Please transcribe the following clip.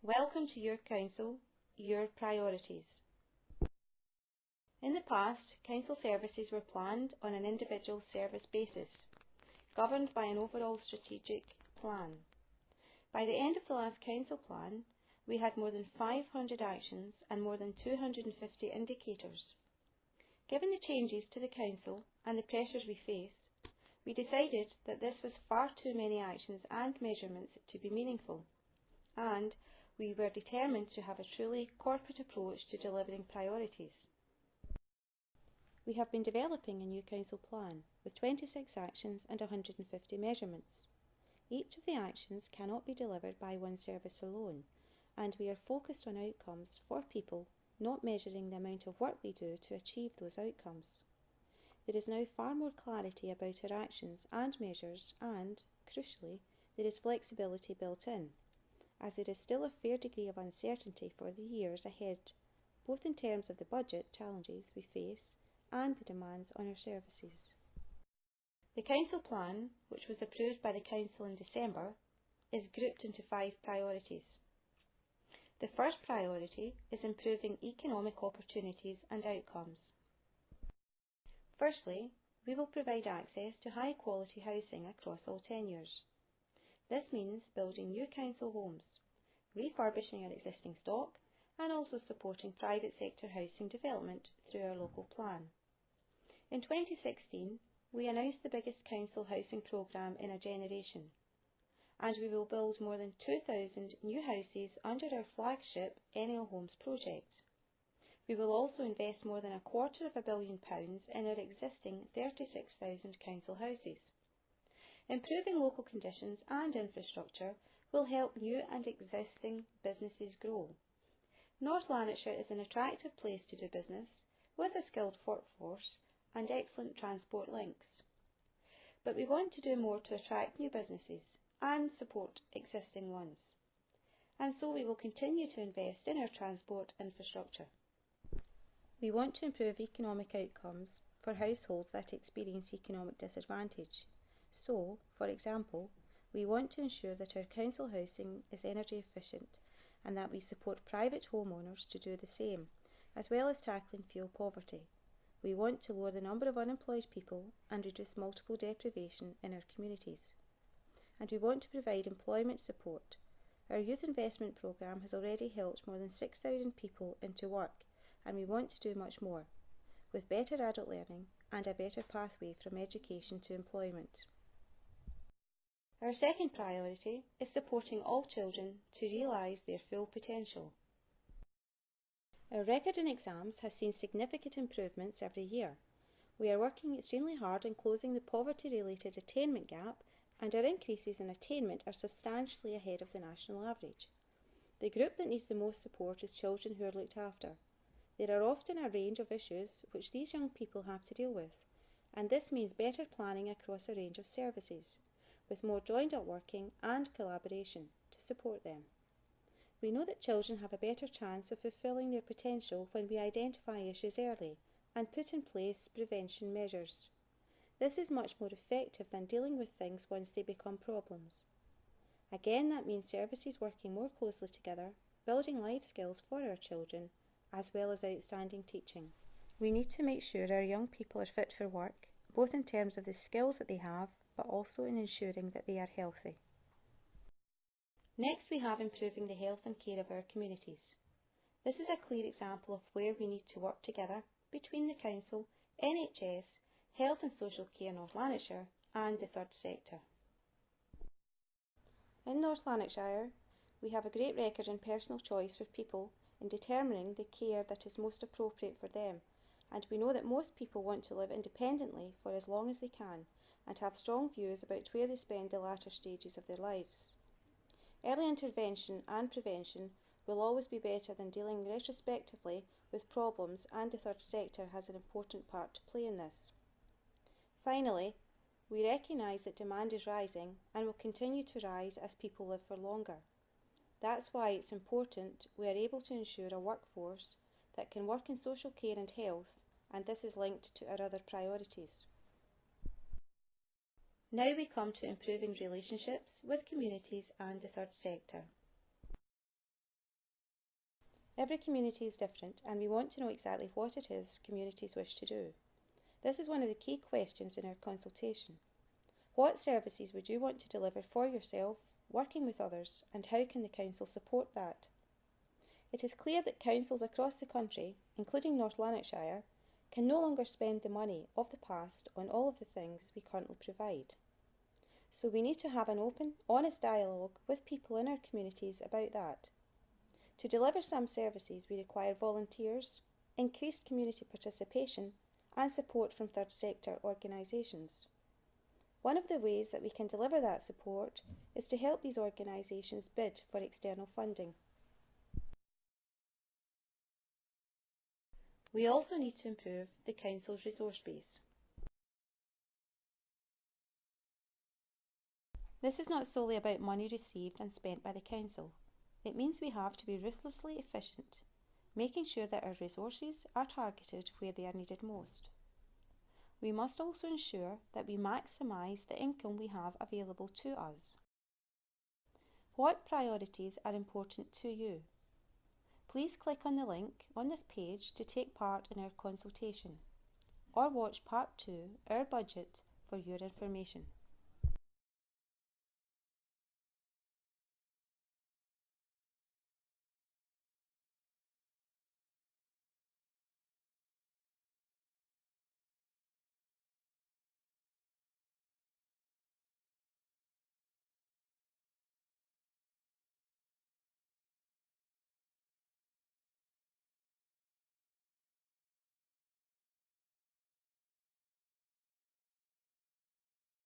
Welcome to your council, your priorities. In the past, council services were planned on an individual service basis, governed by an overall strategic plan. By the end of the last council plan, we had more than 500 actions and more than 250 indicators. Given the changes to the council and the pressures we face, we decided that this was far too many actions and measurements to be meaningful, and we were determined to have a truly corporate approach to delivering priorities. We have been developing a new council plan with 26 actions and 150 measurements. Each of the actions cannot be delivered by one service alone, and we are focused on outcomes for people, not measuring the amount of work we do to achieve those outcomes. There is now far more clarity about our actions and measures and, crucially, there is flexibility built in, as there is still a fair degree of uncertainty for the years ahead, both in terms of the budget challenges we face and the demands on our services. The council plan, which was approved by the council in December, is grouped into 5 priorities. The first priority is improving economic opportunities and outcomes. Firstly, we will provide access to high-quality housing across all tenures. This means building new council homes, refurbishing our existing stock, and also supporting private sector housing development through our local plan. In 2016, we announced the biggest council housing programme in a generation, and we will build more than 2,000 new houses under our flagship NL Homes project. We will also invest more than £250 million in our existing 36,000 council houses. Improving local conditions and infrastructure will help new and existing businesses grow. North Lanarkshire is an attractive place to do business, with a skilled workforce and excellent transport links. But we want to do more to attract new businesses and support existing ones. And so we will continue to invest in our transport infrastructure. We want to improve economic outcomes for households that experience economic disadvantage. So, for example, we want to ensure that our council housing is energy efficient and that we support private homeowners to do the same, as well as tackling fuel poverty. We want to lower the number of unemployed people and reduce multiple deprivation in our communities. And we want to provide employment support. Our youth investment programme has already helped more than 6,000 people into work, and we want to do much more, with better adult learning and a better pathway from education to employment. Our second priority is supporting all children to realise their full potential. Our record in exams has seen significant improvements every year. We are working extremely hard on closing the poverty-related attainment gap, and our increases in attainment are substantially ahead of the national average. The group that needs the most support is children who are looked after. There are often a range of issues which these young people have to deal with, and this means better planning across a range of services, with more joined-up working and collaboration to support them. We know that children have a better chance of fulfilling their potential when we identify issues early and put in place prevention measures. This is much more effective than dealing with things once they become problems. Again, that means services working more closely together, building life skills for our children, as well as outstanding teaching. We need to make sure our young people are fit for work, both in terms of the skills that they have, but also in ensuring that they are healthy. Next, we have improving the health and care of our communities. This is a clear example of where we need to work together between the Council, NHS, Health and Social Care North Lanarkshire and the third sector. In North Lanarkshire, we have a great record in personal choice for people in determining the care that is most appropriate for them, and we know that most people want to live independently for as long as they can and have strong views about where they spend the latter stages of their lives. Early intervention and prevention will always be better than dealing retrospectively with problems, and the third sector has an important part to play in this. Finally, we recognise that demand is rising and will continue to rise as people live for longer. That's why it's important we are able to ensure a workforce that can work in social care and health, and this is linked to our other priorities. Now we come to improving relationships with communities and the third sector. Every community is different and we want to know exactly what it is communities wish to do. This is one of the key questions in our consultation. What services would you want to deliver for yourself, working with others, and how can the Council support that? It is clear that councils across the country, including North Lanarkshire, can no longer spend the money of the past on all of the things we currently provide. So we need to have an open, honest dialogue with people in our communities about that. To deliver some services we require volunteers, increased community participation and support from third sector organisations. One of the ways that we can deliver that support is to help these organisations bid for external funding. We also need to improve the Council's resource base. This is not solely about money received and spent by the Council. It means we have to be ruthlessly efficient, making sure that our resources are targeted where they are needed most. We must also ensure that we maximise the income we have available to us. What priorities are important to you? Please click on the link on this page to take part in our consultation, or watch Part 2, Our Budget, for your information.